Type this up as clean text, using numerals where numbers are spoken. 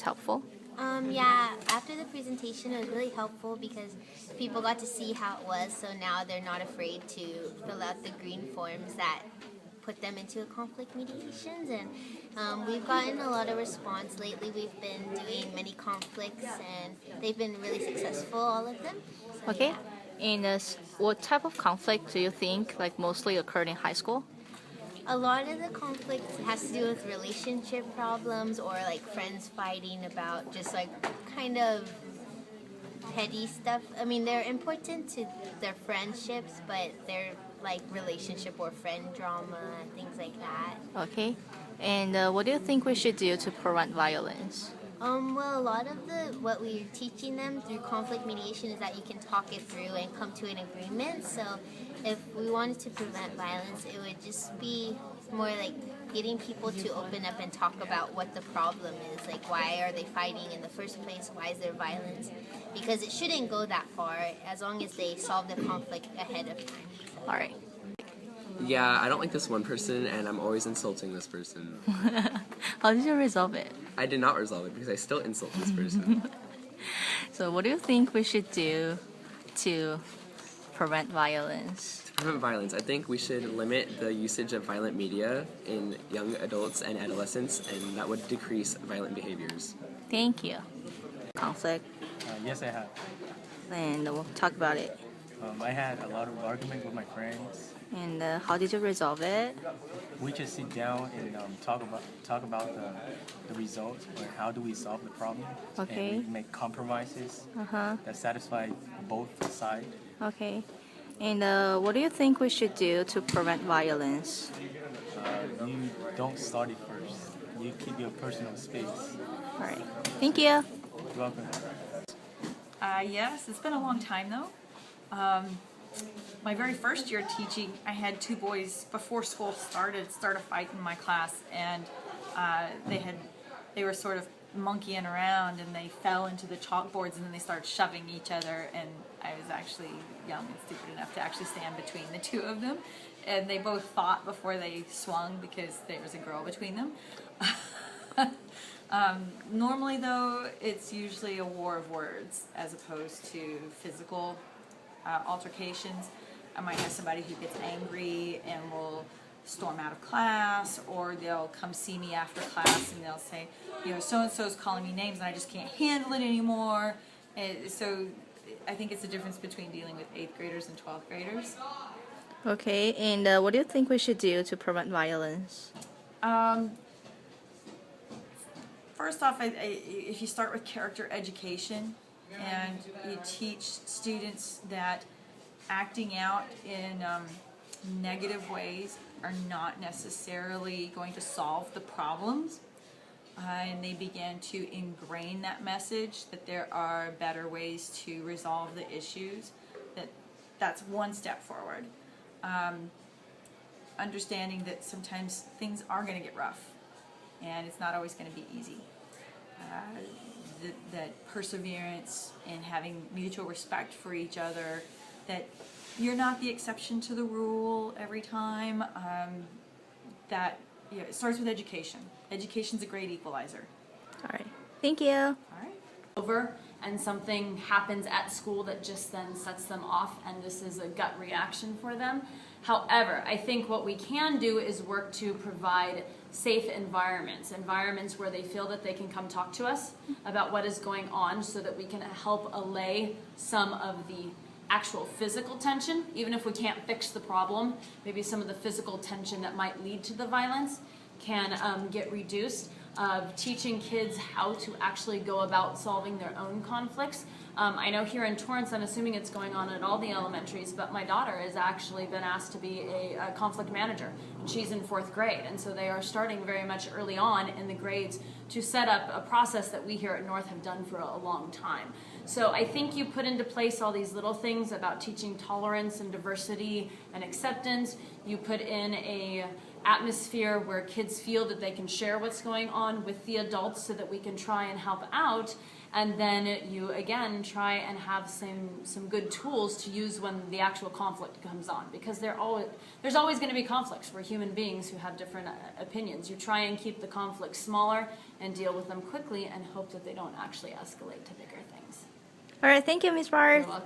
helpful? Yeah, after the presentation, it was really helpful because people got to see how it was, so now they're not afraid to fill out the green forms that put them into conflict mediations. And we've gotten a lot of response lately. We've been doing many conflicts, and they've been really successful, all of them. So, Okay. yeah. And what type of conflict do you think mostly occurred in high school? A lot of the conflict has to do with relationship problems or friends fighting about just kind of petty stuff. I mean, they're important to their friendships, but they're like relationship or friend drama, things like that. Okay. And what do you think we should do to prevent violence? Well, a lot of what we're teaching them through conflict mediation is that you can talk it through and come to an agreement. So if we wanted to prevent violence, it would just be more like getting people to open up and talk about what the problem is. Like, why are they fighting in the first place? Why is there violence? Because it shouldn't go that far as long as they solve the conflict ahead of time. All right. Yeah, I don't like this one person, and I'm always insulting this person. How did you resolve it? I did not resolve it because I still insult this person. So what do you think we should do to prevent violence? To prevent violence, I think we should limit the usage of violent media in young adults and adolescents, and that would decrease violent behaviors. Thank you. Conflict, Yes, I have. and we'll talk about it. I had a lot of argument with my friends. And how did you resolve it? We just sit down and talk about the results or how do we solve the problem. Okay. And we make compromises Uh-huh. that satisfy both sides. Okay. And what do you think we should do to prevent violence? You don't start it first. You keep your personal space. All right. Thank you. You're welcome. Yes, it's been a long time though. My very first year teaching, I had two boys before school started start a fight in my class, and they were sort of monkeying around, and they fell into the chalkboards, and then they started shoving each other, and I was actually young and stupid enough to actually stand between the two of them, and they both fought before they swung because there was a girl between them. Normally though, it's usually a war of words as opposed to physical altercations. I might have somebody who gets angry and will storm out of class, or they'll come see me after class and they'll say, you know, so-and-so's calling me names and I just can't handle it anymore. And so I think it's the difference between dealing with 8th graders and 12th graders. Okay. And what do you think we should do to prevent violence? First off, if you start with character education and you teach students that acting out in negative ways are not necessarily going to solve the problems, and they begin to ingrain that message that there are better ways to resolve the issues, that's one step forward. Understanding that sometimes things are going to get rough and it's not always going to be easy. That perseverance and having mutual respect for each other, that you're not the exception to the rule every time. It starts with education. Education's a great equalizer. All right. Thank you. All right. Over and something happens at school that just then sets them off, and this is a gut reaction for them. However, I think what we can do is work to provide safe environments where they feel that they can come talk to us about what is going on, so that we can help allay some of the actual physical tension. Even if we can't fix the problem, maybe some of the physical tension that might lead to the violence can get reduced. Teaching kids how to actually go about solving their own conflicts. I know here in Torrance, I'm assuming it's going on at all the elementaries, but my daughter has actually been asked to be a conflict manager, and she's in 4th grade, and so they are starting very much early on in the grades to set up a process that we here at North have done for a long time. So I think you put into place all these little things about teaching tolerance and diversity and acceptance. You put in a atmosphere where kids feel that they can share what's going on with the adults so that we can try and help out. And then you, again, try and have some good tools to use when the actual conflict comes on. Because there's always going to be conflicts. We're human beings who have different opinions. You try and keep the conflict smaller and deal with them quickly and hope that they don't actually escalate to bigger things. All right, thank you, Ms. Barth. You're welcome.